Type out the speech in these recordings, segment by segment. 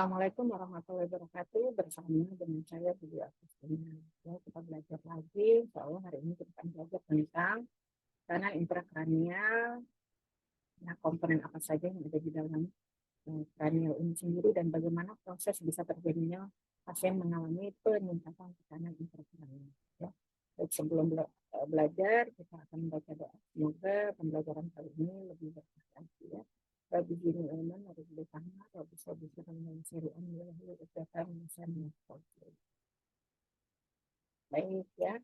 Assalamualaikum warahmatullahi wabarakatuh. Bersama dengan saya Budi Agustina. Ya, kita belajar lagi. Insya Allah hari ini kita akan belajar tentang tanah intrakranial. Nah, komponen apa saja yang ada di dalam kranial ini sendiri dan bagaimana proses bisa terjadinya pasien mengalami peningkatan tekanan intrakranial. Ya. Baik, sebelum belajar, kita akan membaca doa. Semoga pembelajaran kali ini lebih berkah. Ya. Rabbi jini iman, Rabbi jini tanah, Rabbi sabi sirah siri amil, Rabbi ucapkan misalnya. Baik ya.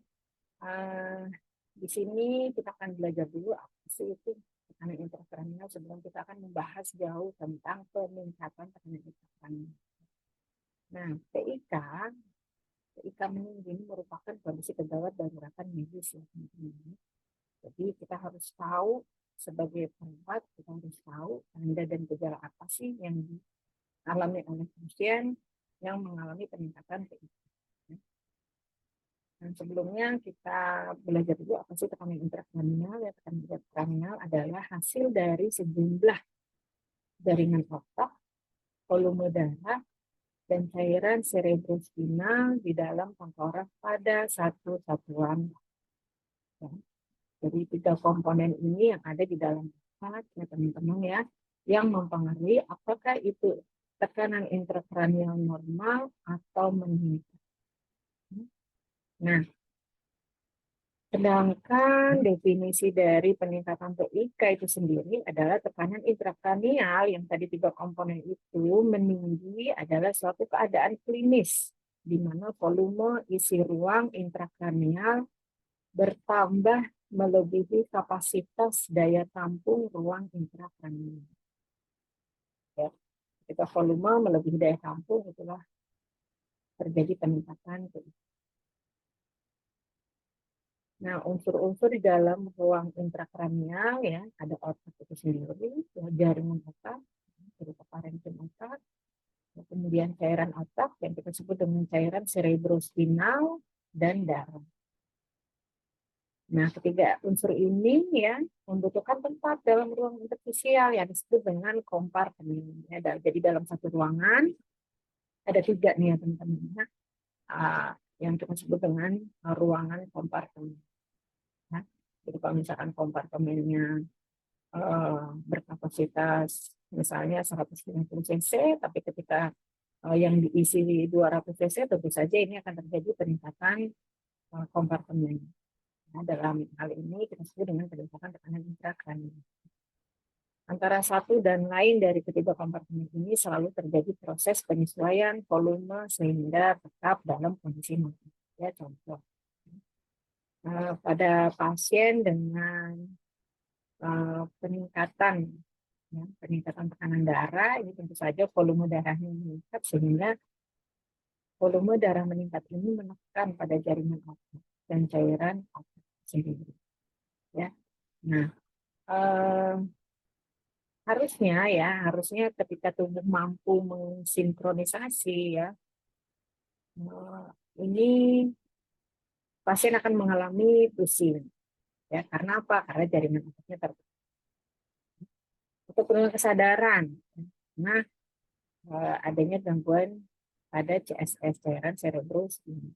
Di sini kita akan belajar dulu apa sih itu tekanan intrakranial sebelum kita akan membahas jauh tentang peningkatan tekanan intrakranial. Nah, PIK meninggi ini merupakan kondisi gawat daruratan medis ya teman-teman. Jadi kita harus tahu sebagai perawat, kita harus tahu tanda dan gejala apa sih yang dialami oleh pasien yang mengalami peningkatan PIK. Dan sebelumnya kita belajar dulu apa sih tekanan intrakranial. Ya, tekanan intrakranial adalah hasil dari sejumlah jaringan otak, volume darah, dan cairan cerebrospinal di dalam tengkorak pada satu satuan. Ya. Jadi 3 komponen ini yang ada di dalam otak ya teman-teman ya, yang mempengaruhi apakah itu tekanan intrakranial normal atau meningkat. Nah, sedangkan definisi dari peningkatan PIK itu sendiri adalah tekanan intrakranial yang tadi 3 komponen itu meninggi adalah suatu keadaan klinis di mana volume isi ruang intrakranial bertambah melebihi kapasitas daya tampung ruang intrakranial. Ya, ketika volume melebihi daya tampung itulah terjadi peningkatan PIK. Nah, unsur-unsur di dalam ruang intrakranial ya, ada otak itu sendiri, ya, jaringan otak, berupa parenkim otak, kemudian cairan otak yang kita sebut dengan cairan cerebrospinal dan darah. Nah, ketiga unsur ini ya membutuhkan tempat dalam ruang interstisial yang disebut dengan kompartemen. Ya, jadi dalam satu ruangan ada 3 nih ya teman-teman. Yang kita sebut dengan ruangan kompartemen. Nah, jadi kalau misalkan kompartemennya berkapasitas misalnya 150 cc, tapi ketika yang diisi 200 cc, tentu saja ini akan terjadi peningkatan kompartemen. Nah, dalam hal ini kita sebut dengan peningkatan tekanan intrakranial. Antara satu dan lain dari ketiga kompartemen ini selalu terjadi proses penyesuaian volume sehingga tetap dalam kondisi normal. Ya, contoh. Pada pasien dengan peningkatan tekanan darah, ini tentu saja volume darahnya meningkat sehingga volume darah meningkat ini menekan pada jaringan otak dan cairan otak sendiri. Ya, nah harusnya ketika tubuh mampu mensinkronisasi ya, ini pasien akan mengalami pusing. Ya, karena apa? Karena jaringan otaknya tertutup. Untuk penurunan kesadaran, nah adanya gangguan pada CSS, cairan cerebrospinal.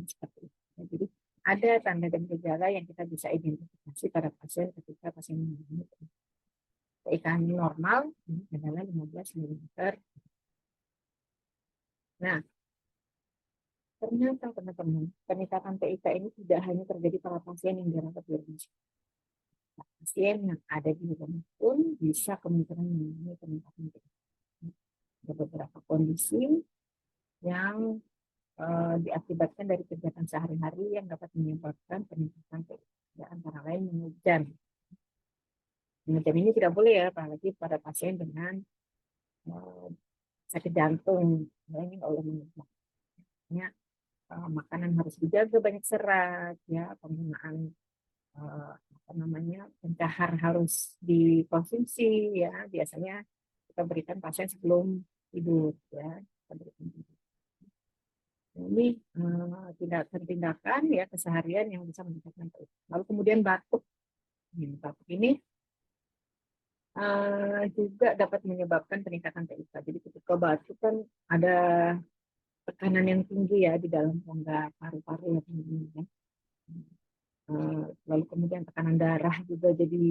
Seperti itu. Jadi ada tanda dan gejala yang kita bisa identifikasi pada pasien ketika pasien mengalami PIK normal adalah 15 mm. Nah, ternyata teman-teman, peningkatan PIK ini tidak hanya terjadi pada pasien yang dirawat di rumah sakit. Pasien yang ada di rumah pun bisa kemungkinan mengalami peningkatan PIK. Ada beberapa kondisi yang diakibatkan dari kegiatan sehari-hari yang dapat menyebabkan peningkatan PIK. Ya, antara lain mengejan. Mengejan ini tidak boleh ya, apalagi pada pasien dengan sakit jantung. Ya, ini oleh mengejan. Ya, makanan harus dijaga banyak serat, ya, penggunaan pencahar harus dikonsumsi ya, biasanya kita berikan pasien sebelum tidur ya. Ini tindakan ya keseharian yang bisa meningkatkan PIK. Lalu kemudian batuk. Batuk ini juga dapat menyebabkan peningkatan TIK. Jadi ketika batuk kan ada tekanan yang tinggi ya di dalam rongga paru-paru ya teman-teman ya. Lalu kemudian tekanan darah juga jadi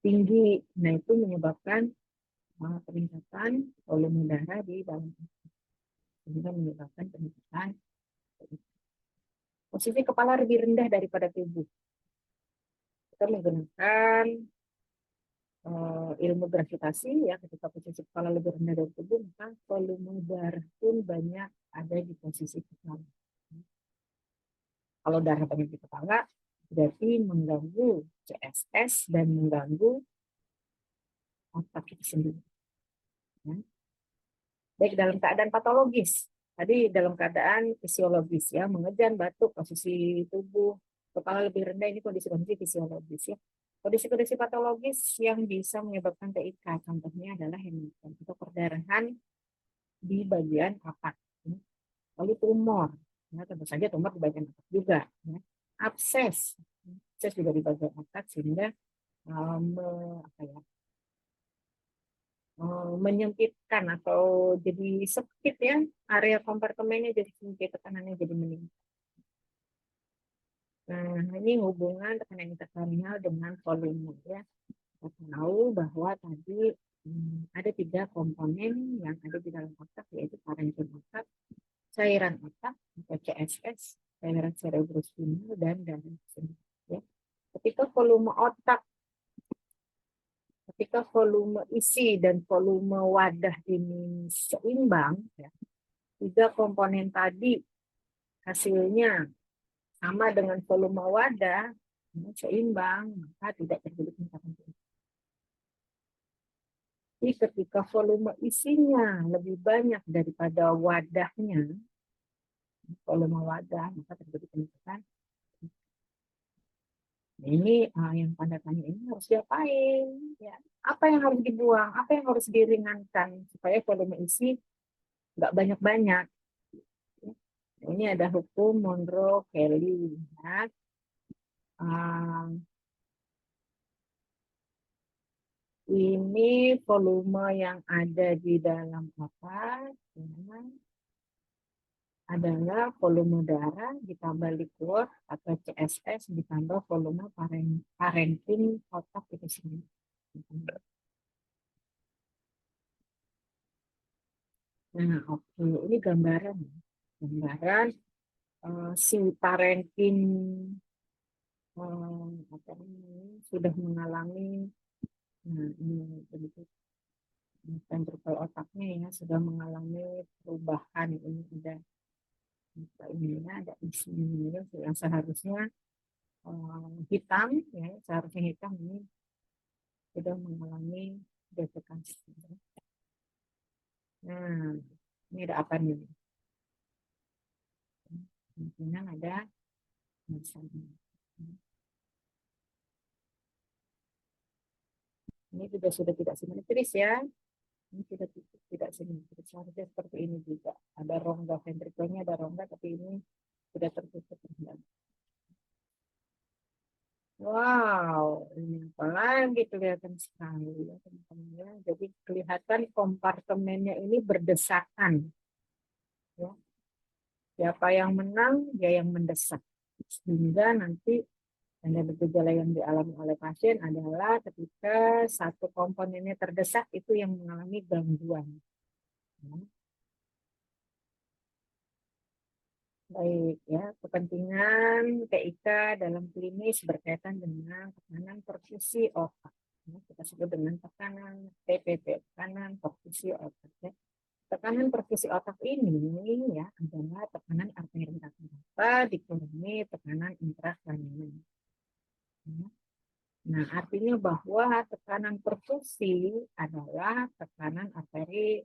tinggi. Nah itu menyebabkan peningkatan volume darah di dalam tubuh, sehingga menyebabkan peningkatan TIK. Posisi kepala lebih rendah daripada tubuh. Kita menggunakan ilmu gravitasi ya, ketika posisi kepala lebih rendah dari tubuh maka volume darah pun banyak ada di posisi kepala. Kalau darah banyak di kepala berarti mengganggu CSS dan mengganggu otak itu sendiri. Ya. Baik dalam keadaan patologis, tadi dalam keadaan fisiologis ya, mengejan, batuk, posisi tubuh kepala lebih rendah, ini kondisi-kondisi fisiologis ya. Kondisi-kondisi patologis yang bisa menyebabkan TIK, contohnya adalah hematogen atau perdarahan di bagian otak. Lalu tumor, ya, tentu saja tumor di bagian otak juga. Ya. Abses juga di bagian otak sehingga apa ya, menyempitkan atau jadi sempit ya, area kompartemennya jadi sempit, tekanannya jadi meningkat. Nah, ini hubungan tekanan intrakranial dengan volume ya. Kita tahu bahwa tadi ada 3 komponen yang ada di dalam otak, yaitu parenkim otak, cairan otak atau CSS, cairan cerebrospinal, dan darah sendiri. Ya. Ketika volume otak, ketika volume isi dan volume wadah ini seimbang, ya, 3 komponen tadi hasilnya sama dengan volume wadah, seimbang, maka tidak terjadi peningkatan TIK. Jadi ketika volume isinya lebih banyak daripada wadahnya, volume wadah, maka terjadi peningkatan. Ini yang tanda tanya ini harus diapain? Ya. Apa yang harus dibuang? Apa yang harus diringankan supaya volume isi nggak banyak-banyak? Ini ada hukum Monroe-Kelly. Ya. Ini volume yang ada di dalam otak ya, adalah volume darah ditambah liquor atau CSS ditambah volume parenkim otak itu sendiri. Nah, oke, ini gambaran. Gambaran si parenkim apa ini, sudah mengalami, nah ini begitu, ventrikel otaknya ya sudah mengalami perubahan. Ini ada ada isinya yang seharusnya hitam ya, seharusnya hitam, ini sudah mengalami defekasi. Nah, ini ada apa nih? Kemungkinan ada misalnya. Ini juga sudah tidak simetris ya. Ini sudah tidak simetris. Seharusnya seperti ini juga. Ada rongga ventrikelnya, ada rongga, tapi ini sudah tertutup. Wow, ini apalagi kelihatan sekali ya teman-teman ya. Jadi kelihatan kompartemennya ini berdesakan. Ya. Siapa yang menang, dia yang mendesak. Sehingga nanti tanda gejala yang dialami oleh pasien adalah ketika satu komponennya terdesak itu yang mengalami gangguan. Ya. Baik ya, kepentingan TIK dalam klinis berkaitan dengan tekanan perfusi otak. Ya, kita sebut dengan tekanan TPP, tekanan perfusi otak. Ya. Tekanan perfusi otak ini ya adalah tekanan arteri rata-rata dikurangi tekanan intrakranial. Ya. Nah, artinya bahwa tekanan perfusi adalah tekanan arteri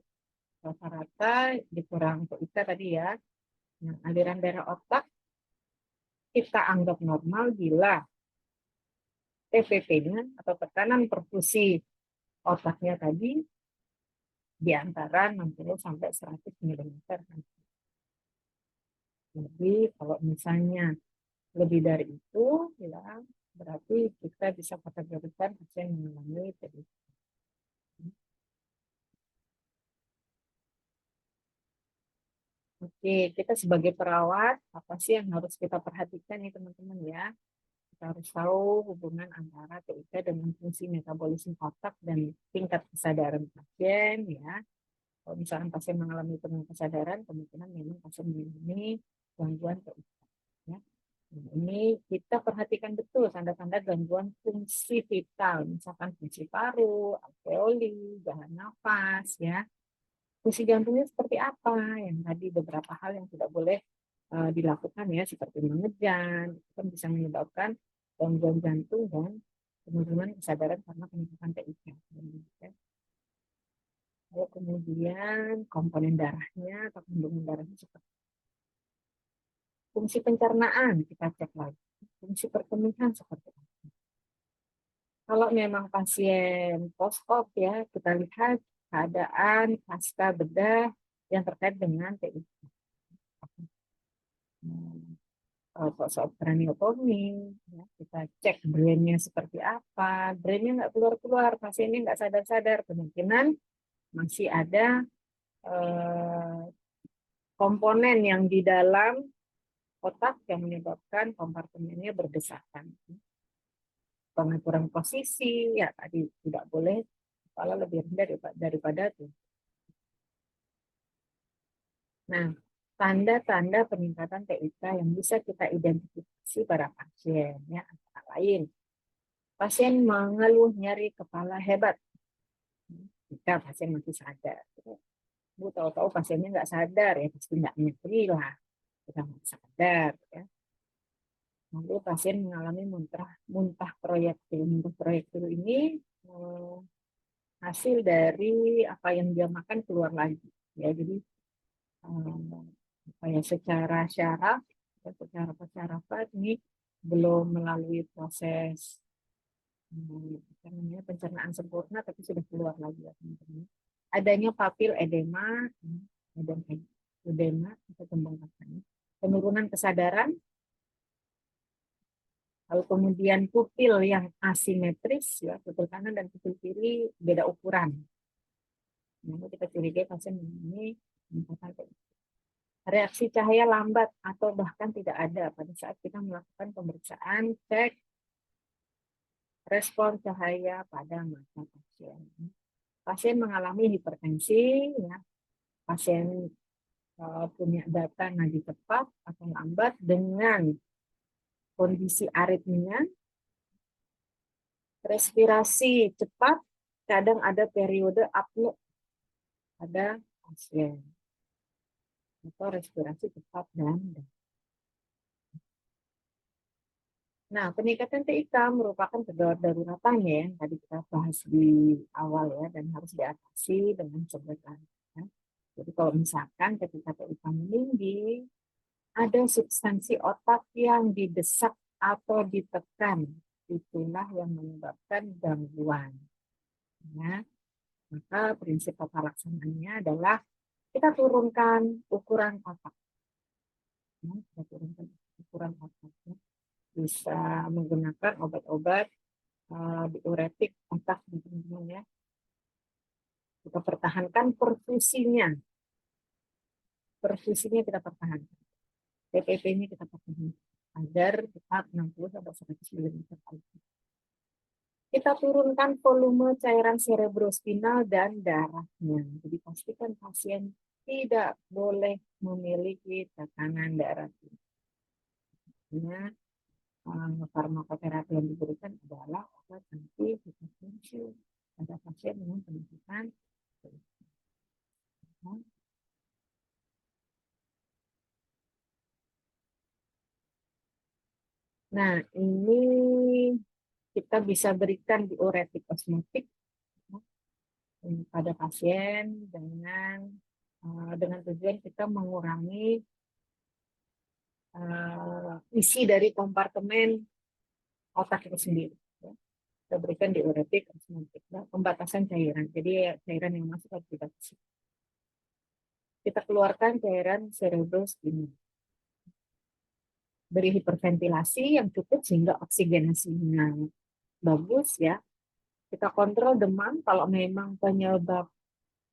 rata-rata dikurang TIK tadi ya. Nah, aliran darah otak kita anggap normal bila TPP-nya atau tekanan perfusi otaknya tadi di antara 60 sampai 100 mm. Jadi kalau misalnya lebih dari itu, ya berarti kita bisa kategorikan pasien mengalami TBC. Oke, kita sebagai perawat, apa sih yang harus kita perhatikan nih teman-teman ya? Kita harus tahu hubungan antara TIK dengan fungsi metabolisme otak dan tingkat kesadaran pasien ya. Kalau misalkan pasien mengalami penurunan kesadaran, kemungkinan memang pasien mengalami gangguan TIK. Ya. Nah, ini kita perhatikan betul tanda-tanda gangguan fungsi vital, misalkan fungsi paru, alveoli, jalan nafas, ya. Fungsi jantungnya seperti apa? Yang tadi beberapa hal yang tidak boleh dilakukan ya, seperti mengejan, itu kan bisa menyebabkan gangguan jantung dan penurunan kesadaran karena peningkatan TIK. Lalu kemudian komponen darahnya atau kandungan darahnya seperti fungsi pencernaan kita cek lagi, fungsi perkemihan seperti apa. Kalau memang pasien post-op ya, kita lihat keadaan pasca bedah yang terkait dengan TIK. Soal kraniotomi, ya, kita cek brainnya seperti apa, brainnya nggak keluar-keluar, pasiennya nggak sadar-sadar, kemungkinan masih ada komponen yang di dalam otak yang menyebabkan kompartemennya berdesakan. Pengaturan posisi, ya tadi tidak boleh kepala lebih rendah daripada itu. Nah, tanda-tanda peningkatan TIK yang bisa kita identifikasi pada pasien, ya antara lain pasien mengeluh nyeri kepala hebat jika pasien masih sadar. Bu tahu-tahu pasiennya nggak sadar ya pasti nggak nyeri lah, kita nggak sadar ya. Lalu pasien mengalami muntah proyektil. Muntah proyektil ini hasil dari apa yang dia makan keluar lagi. Ya, jadi secara syaraf, secara syarafat ini belum melalui proses pencernaan sempurna, tapi sudah keluar lagi ya teman-teman. Adanya papil edema, edema atau pembengkakan, penurunan kesadaran, lalu kemudian pupil yang asimetris, ya, pupil kanan dan pupil kiri beda ukuran. Nah, kita curigai pasien ini reaksi cahaya lambat atau bahkan tidak ada pada saat kita melakukan pemeriksaan cek respon cahaya pada mata pasien. Pasien mengalami hipertensi, ya. Pasien punya data nadi cepat atau lambat dengan kondisi aritmia, respirasi cepat, kadang ada periode apnoe pada pasien atau respirasi cepat dan nah, peningkatan TIK merupakan kegawat daruratannya yang tadi kita bahas di awal ya, dan harus diatasi dengan segera. Ya. Jadi kalau misalkan ketika TIK meninggi, ada substansi otak yang didesak atau ditekan, itulah yang menyebabkan gangguan. Ya. Maka prinsip tata laksananya adalah kita turunkan ukuran otak. Ya, kita turunkan ukuran otak. Ya. Bisa menggunakan obat-obat diuretik otak teman-teman ya. Kita pertahankan perfusinya. Perfusinya kita pertahankan. PPP-nya kita pertahankan agar tetap 60 sampai 100 ml. Kita turunkan volume cairan cerebrospinal dan darahnya. Jadi pastikan pasien tidak boleh memiliki tekanan darah tinggi. Farmakoterapi yang diberikan adalah obat anti hipertensi pada pasien dengan penyakit. Nah, ini kita bisa berikan diuretik osmotik pada pasien dengan tujuan kita mengurangi isi dari kompartemen otak itu sendiri. Kita berikan diuretik osmotik, pembatasan cairan. Jadi cairan yang masuk harus dibatasi. Kita keluarkan cairan cerebrospinal. Beri hiperventilasi yang cukup sehingga oksigenasinya bagus ya. Kita kontrol demam kalau memang penyebab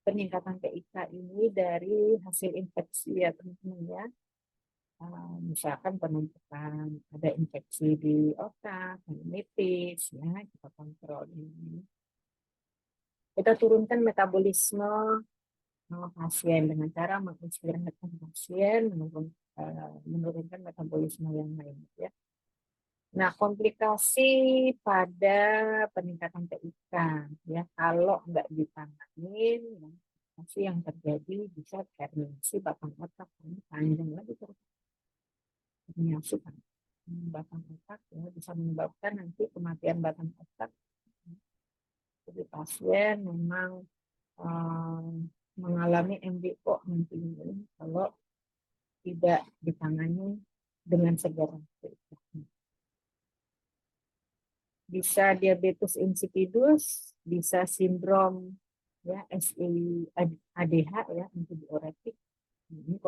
peningkatan PIK ini dari hasil infeksi ya teman-teman ya. Misalkan penumpukan ada infeksi di otak, menipis ya, kita kontrol ini. Kita turunkan metabolisme pasien dengan cara mengistirahatkan pasien, menurunkan metabolisme yang lain ya. Nah, komplikasi pada peningkatan PIK ya, kalau nggak ditangani, komplikasi yang terjadi bisa herniasi batang otak, panjang lagi terus herniasi batang otak ya, bisa menyebabkan nanti kematian batang otak. Jadi pasien memang mengalami MBO nantinya kalau tidak ditangani dengan segera. Bisa diabetes insipidus, bisa sindrom ya ADH ya, antidiuretik. Ini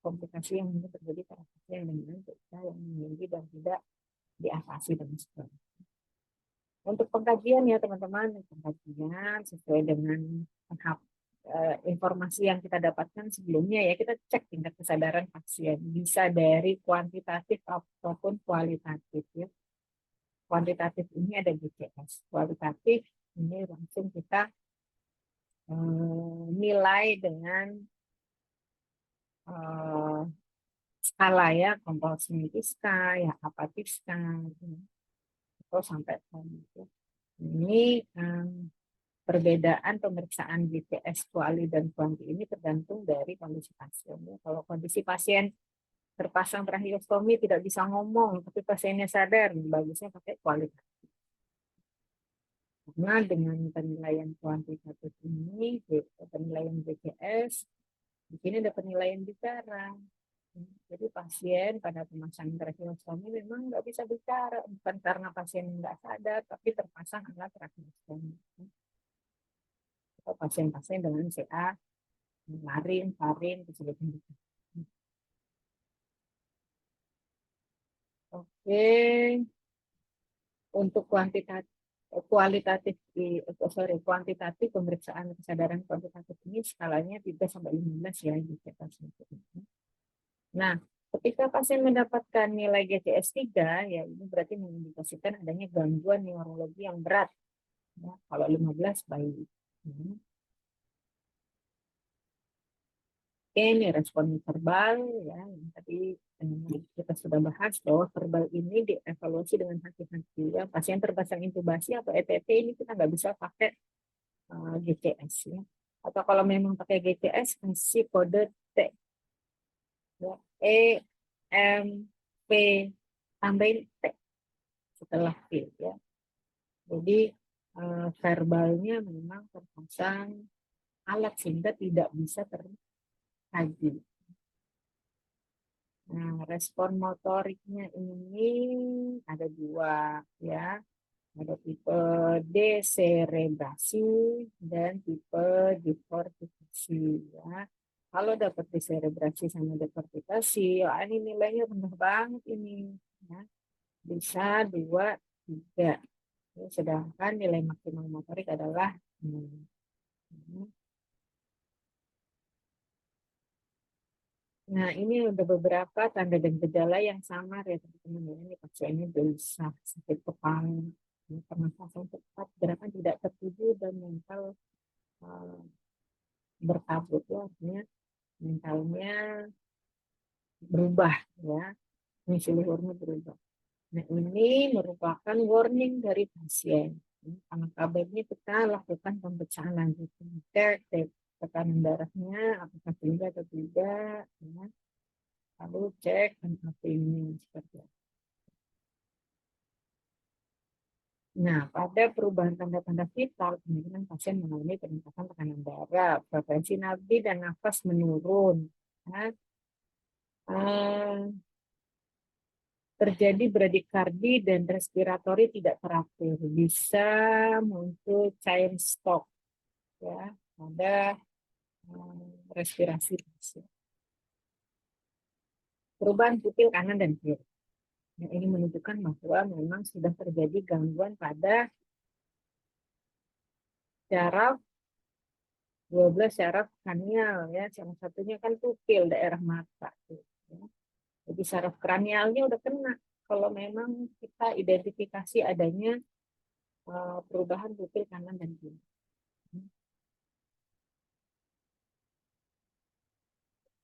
komplikasi yang mungkin terjadi pada pasien dengan PIK yang tinggi dan tidak diatasi dengan segera. Untuk pengkajian ya teman-teman, pengkajian sesuai dengan informasi yang kita dapatkan sebelumnya ya, kita cek tingkat kesadaran pasien, bisa dari kuantitatif ataupun kualitatif ya. Kuantitatif ini ada GCS, kualitatif ini langsung kita nilai dengan skala ya, Compulsion-Lipid ya, apatis atau sampai gitu. Ini perbedaan pemeriksaan GCS kuali dan kuanti ini tergantung dari kondisi pasien. Kalau kondisi pasien terpasang tracheostomi tidak bisa ngomong, tapi pasiennya sadar, bagusnya pakai kualitatif. Karena dengan penilaian kuantitatif ini, penilaian GCS, di sini ada penilaian bicara. Jadi pasien pada pemasangan tracheostomi memang nggak bisa bicara, bukan karena pasien nggak sadar, tapi terpasang alat tracheostomi. Atau pasien-pasien dengan CA, laring, faring, kesulitan bicara. Oke, untuk kuantitatif pemeriksaan kesadaran kuantitatif ini skalanya 3 sampai 15 ya di pasien. Nah, ketika pasien mendapatkan nilai GCS 3 ya ini berarti mengindikasikan adanya gangguan neurologi yang berat. Ya, kalau 15 baik. Ini respon verbal ya, tadi kita sudah bahas bahwa verbal ini dievaluasi dengan hati-hati ya. Pasien terpasang intubasi atau ETT ini kita nggak bisa pakai GCS ya. Atau kalau memang pakai GCS kasih kode T ya, E M P tambahin T setelah P ya. Jadi verbalnya memang terpasang alat sehingga tidak bisa terkaji. Nah, respon motoriknya ini ada 2 ya. Ada tipe deserebrasi dan tipe dekortikasi ya. Kalau dapat deserebrasi sama dekortikasi, ya ini nilainya rendah banget ini ya. Bisa 2, 3. Ya, sedangkan nilai maksimal motorik adalah Nah, ini ada beberapa tanda dan gejala yang samar ya teman-teman. Ini pasiennya gelisah, sakit kepala, pernafasan cepat, gerakan tidak tertuju dan mental berkabut ya, artinya mentalnya berubah ya, misi luhurnya berubah. Nah, ini merupakan warning dari pasien. Karena kabarnya kita lakukan pemeriksaan lanjutan, cek tekanan darahnya apakah tinggi atau tidak, ya. Lalu cek ini seperti apa. Nah, pada perubahan tanda-tanda vital, kemungkinan pasien mengalami peningkatan tekanan darah, frekuensi nadi dan nafas menurun. Nah, terjadi bradikardi dan respiratori tidak teratur. Bisa muncul chain stop ya, pada respirasi pasien. Perubahan pupil kanan dan kiri. Nah, ini menunjukkan bahwa memang sudah terjadi gangguan pada syaraf, 12 syaraf kranial ya. Salah satunya kan pupil daerah mata. Ya. Jadi syaraf kranialnya udah kena kalau memang kita identifikasi adanya perubahan pupil kanan dan kiri.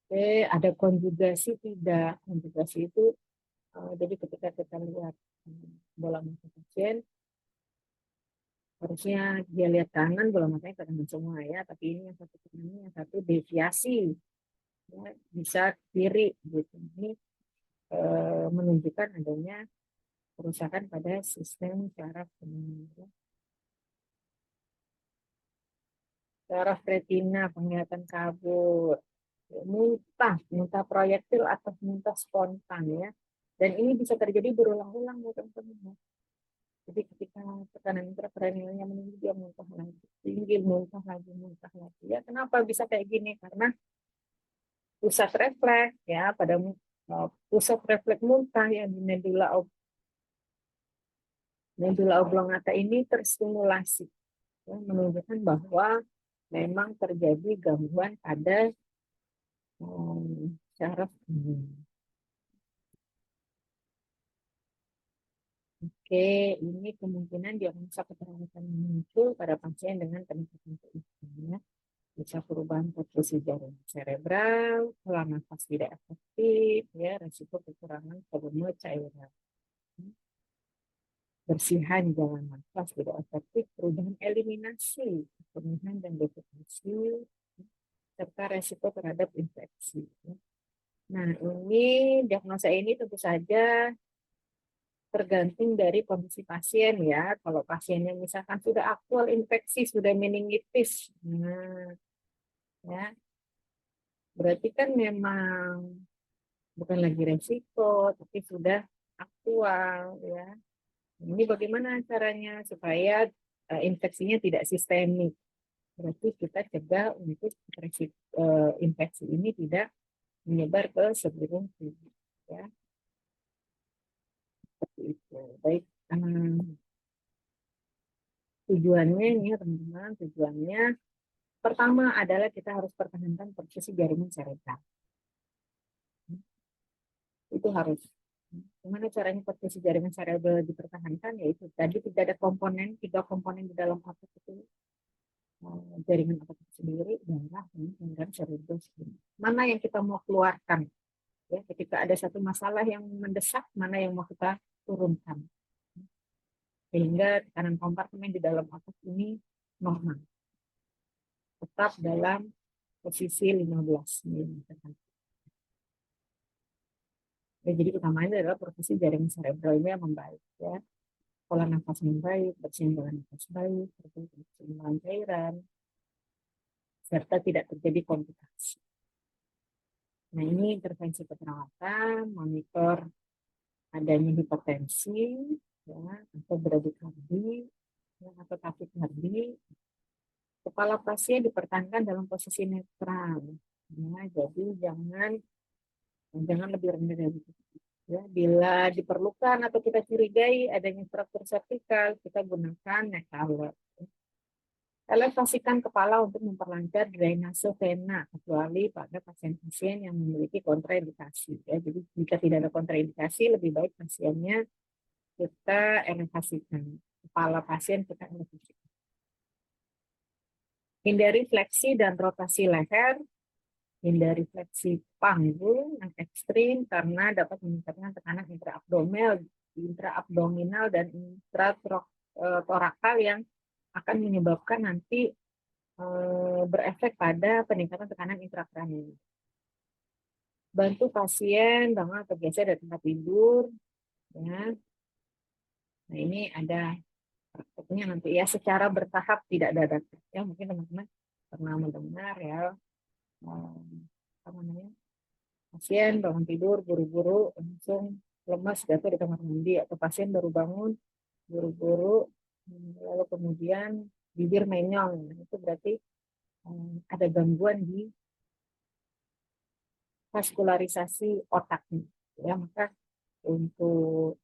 Oke, ada konjugasi tidak? Konjugasi itu jadi ketika kita lihat bola mata pasien, harusnya dia lihat kanan, bola matanya ke kanan semua ya, tapi ini yang satu kanan, yang satu deviasi, ya, bisa kiri gitu. Ini menunjukkan adanya kerusakan pada sistem syaraf penglihatan. Syaraf retina, penglihatan kabur, muntah proyektil atau muntah spontan ya. Dan ini bisa terjadi berulang-ulang ya teman-teman. Jadi ketika tekanan intrakranialnya meninggi, dia muntah lagi, tinggi, muntah lagi, muntah lagi. Ya, kenapa bisa kayak gini? Karena pusat refleks ya, pada pusat refleks muntah yang di medulla oblongata ini terstimulasi, ya, menunjukkan bahwa memang terjadi gangguan pada syaraf ini. Oke, ini kemungkinan diagnosa keterlambatan muncul pada pasien dengan peningkatan keibuan. Bisa perubahan posisi jaringan cerebral, pola nafas tidak efektif, ya, resiko kekurangan volume cairan. Bersihan jalan nafas tidak efektif, perubahan eliminasi, penuhan dan defekasi, serta resiko terhadap infeksi. Nah, ini diagnosa ini tentu saja tergantung dari kondisi pasien ya. Kalau pasiennya misalkan sudah aktual infeksi, sudah meningitis, nah, ya, berarti kan memang bukan lagi resiko, tapi sudah aktual ya. Ini bagaimana caranya supaya infeksinya tidak sistemik? Berarti kita cegah untuk infeksi ini tidak menyebar ke seluruh tubuh ya. Seperti itu. Baik, tujuannya ini ya teman-teman, tujuannya pertama adalah kita harus pertahankan posisi jaringan cerebral. Itu harus. Gimana caranya posisi jaringan cerebral dipertahankan? Yaitu tadi tidak ada komponen, 3 komponen di dalam otak itu, jaringan otak itu sendiri, darah, dan cerebral. Mana yang kita mau keluarkan? Ya, ketika ada satu masalah yang mendesak, mana yang mau kita turunkan? Sehingga tekanan kompartemen di dalam otak ini normal. Tetap dalam posisi 15 mm. Ya, jadi utamanya adalah posisi jaringan cerebral ini yang membaik ya. Pola nafas yang baik, bersihin nafas baik, bersihin cairan, serta tidak terjadi komplikasi. Nah, ini intervensi keperawatan, monitor adanya hipertensi, ya, atau bradikardi, ya, atau takikardi. Kepala pasien dipertahankan dalam posisi netral, ya, jadi jangan lebih rendah dari itu. Ya, bila diperlukan atau kita curigai adanya fraktur vertikal, kita gunakan neck collar. Elevasikan kepala untuk memperlancar drainase vena, kecuali pada pasien-pasien yang memiliki kontraindikasi. Ya, jadi jika tidak ada kontraindikasi, lebih baik pasiennya kita elevasikan. Kepala pasien kita elevasikan. Hindari fleksi dan rotasi leher. Hindari fleksi panggul yang ekstrim karena dapat meningkatkan tekanan intraabdominal dan intratorakal yang akan menyebabkan nanti berefek pada peningkatan tekanan intrakranial. Bantu pasien bangun atau geser dari tempat tidur. Ya. Nah, ini ada prakteknya nanti ya, secara bertahap, tidak dadakan. Ya, mungkin teman-teman pernah mendengar ya, apa namanya, pasien bangun tidur buru-buru langsung lemas jatuh di kamar mandi, atau pasien baru bangun buru-buru lalu kemudian bibir menyong. Itu berarti ada gangguan di vaskularisasi otaknya ya. Maka untuk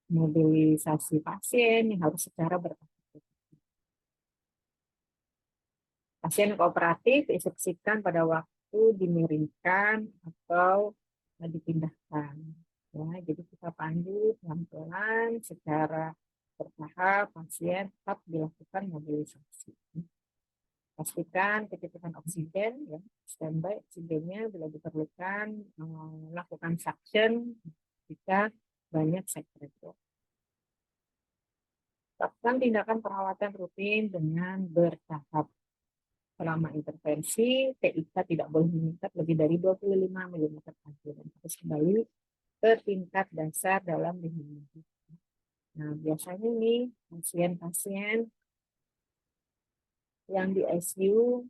mobilisasi pasien yang harus secara bertahap. Pasien kooperatif instruksikan pada waktu dimiringkan atau dipindahkan. Ya, jadi kita pandu pelan-pelan secara bertahap, pasien tetap dilakukan mobilisasi. Pastikan kecukupan oksigen, ya, standby oksigennya bila diperlukan, melakukan suction jika banyak sekretor. Lakukan tindakan perawatan rutin dengan bertahap. Selama intervensi, TIK tidak boleh meningkat lebih dari 25 mm saja dan harus kembali ke tingkat dasar dalam 5 menit. Nah, biasanya nih pasien-pasien yang di ICU,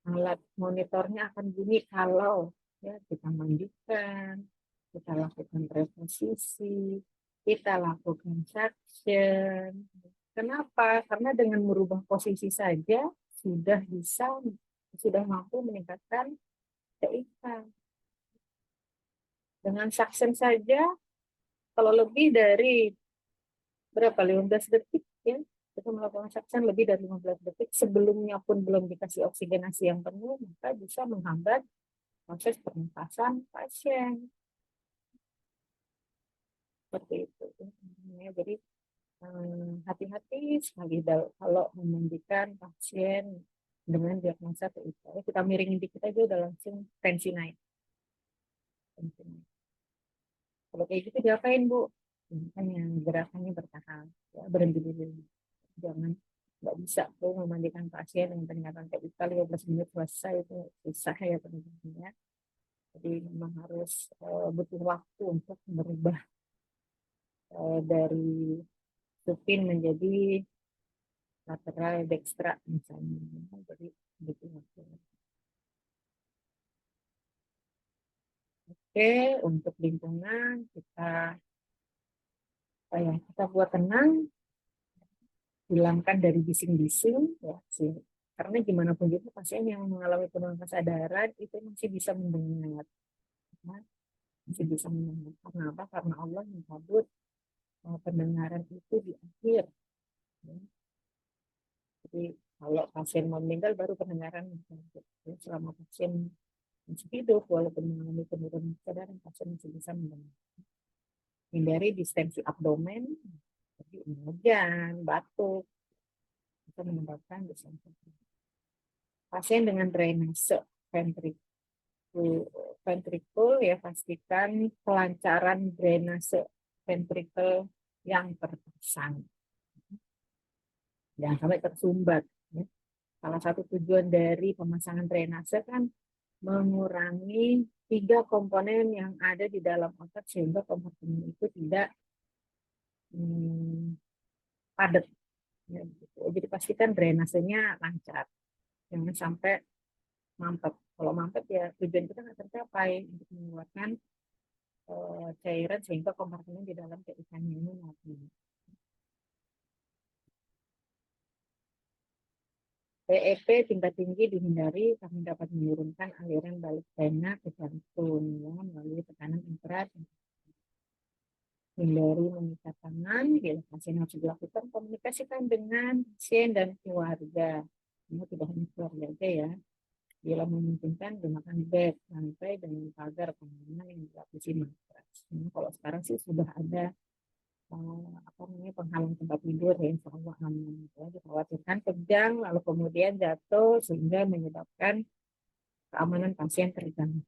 alat monitornya akan bunyi kalau ya, kita mandikan, kita lakukan reposisi, kita lakukan suction. Kenapa? Karena dengan merubah posisi saja sudah mampu meningkatkan TIK. Dengan suction saja, kalau lebih dari 15 detik ya, kita melakukan suction lebih dari 15 detik sebelumnya pun belum dikasih oksigenasi yang penuh, maka bisa menghambat proses pernapasan pasien. Seperti itu. Jadi hati-hati sekali kalau memandikan pasien dengan diagnosa TIK. Kita miringin dikit aja udah langsung tensi naik. Kalau kayak gitu diapain, Bu? Makanya gerakannya bertahap, ya, berhenti dulu. Jangan, nggak bisa tuh memandikan pasien yang ternyata TIK 15 menit selesai, itu susah ya teman-teman ya. Jadi memang harus butuh waktu untuk merubah dari supin menjadi lateral dextra misalnya. Jadi butuh waktu. Oke, untuk lingkungan kita buat tenang, hilangkan dari bising-bising ya sih. Karena gimana pun juga pasien yang mengalami penurunan kesadaran itu masih bisa mendengar. Ya, masih bisa mendengar. Karena apa? Karena Allah mencabut pendengaran itu di akhir. Ya. Jadi kalau pasien mau meninggal baru pendengaran dicabut. Ya, selama pasien masih hidup walaupun mengalami penurunan kesadaran pasien masih bisa mendengar. Hindari distensi abdomen, jadi hujan, batuk, itu menyebabkan distensi. Pasien dengan drainase ventrikul ya pastikan kelancaran drainase ventrikel yang terpasang. Jangan sampai tersumbat. Ya. Salah satu tujuan dari pemasangan drainase kan mengurangi 3 komponen yang ada di dalam otak sehingga kompartemen itu tidak padat. Ya, gitu. Jadi pastikan drainasenya lancar. Jangan sampai mampet. Kalau mampet ya tujuan kita nggak tercapai untuk mengeluarkan cairan sehingga kompartemen di dalam TIK-nya ini mati. PEP tingkat tinggi dihindari karena dapat menurunkan aliran balik vena ke jantung ya, melalui tekanan infrared. Hindari mengikat tangan, bila pasien harus dilakukan komunikasikan dengan pasien dan keluarga. Ini tidak hanya keluarga aja ya. Bila memungkinkan gunakan bed, lantai dengan pagar pengaman yang dilapisi matras. Nah, kalau sekarang sih sudah ada penghalang tempat tidur ya, insya Allah aman. Ya, dikhawatirkan kejang lalu kemudian jatuh sehingga menyebabkan keamanan pasien terganggu.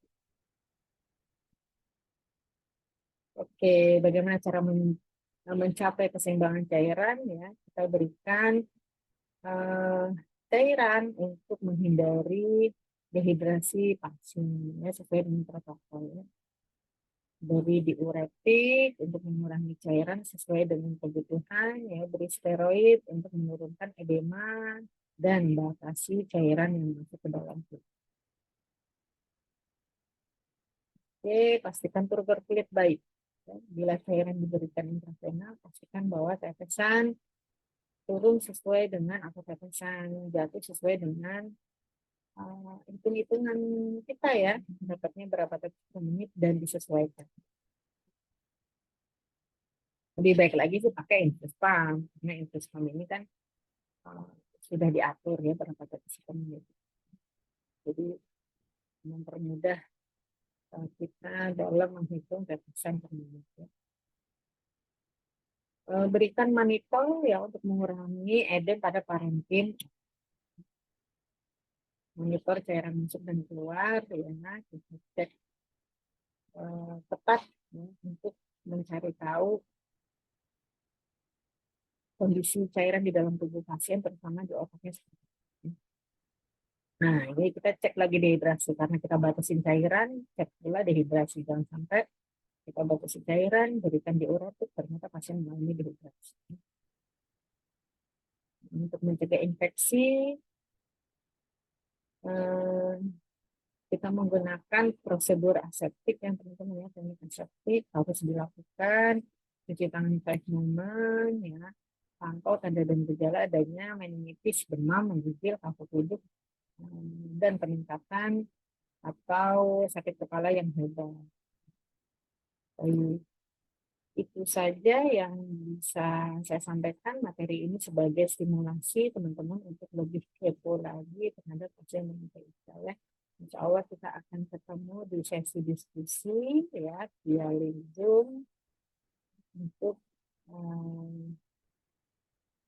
Oke, bagaimana cara mencapai keseimbangan cairan ya? Kita berikan cairan untuk menghindari dehidrasi pasien ya, sesuai dengan protokol ya. Beri diuretik untuk mengurangi cairan sesuai dengan kebutuhan ya, beri steroid untuk menurunkan edema dan batasi cairan yang masuk ke dalam tubuh. Oke, pastikan turgor kulit baik. Ya, bila cairan diberikan intravena, pastikan bahwa tetesan turun sesuai dengan atau tetesan jatuh sesuai dengan hitung-hitungan kita ya, dapatnya berapa tetes per menit dan disesuaikan. Lebih baik lagi sih pakai infus pump, karena infus pump ini kan sudah diatur ya berapa sistemnya. Jadi mempermudah kita dalam menghitung repesan per menit. Ya. Berikan monitor ya untuk mengurangi edem pada parenkim. Monitor cairan masuk dan keluar, ya, kita cek tepat ya, untuk mencari tahu kondisi cairan di dalam tubuh pasien, terutama di otaknya. Nah, ini kita cek lagi dehidrasi karena kita batasin cairan, cek pula dehidrasi, jangan sampai kita batasi cairan, berikan diuretik, ternyata pasien mengalami dehidrasi. Untuk mencegah infeksi, kita menggunakan prosedur aseptik yang teman-teman ya, teknik aseptik harus dilakukan, cuci tangan 5 moment, ya, pantau tanda dan gejala adanya meningitis, demam, menggigil, kapuk kuduk, dan peningkatan atau sakit kepala yang hebat. Itu saja yang bisa saya sampaikan. Materi ini sebagai stimulasi teman-teman untuk lebih kepo lagi terhadap pasien dengan PIK ya. Insya Allah kita akan ketemu di sesi diskusi ya via link Zoom untuk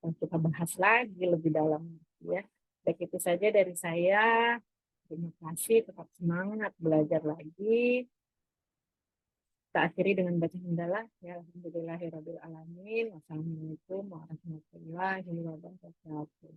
kita bahas lagi lebih dalam ya. Baik, itu saja dari saya. Terima kasih, tetap semangat belajar lagi. Kita akhiri dengan baca hamdalah. Ya, alhamdulillahirabbil alamin. Wassalamualaikum warahmatullahi wabarakatuh.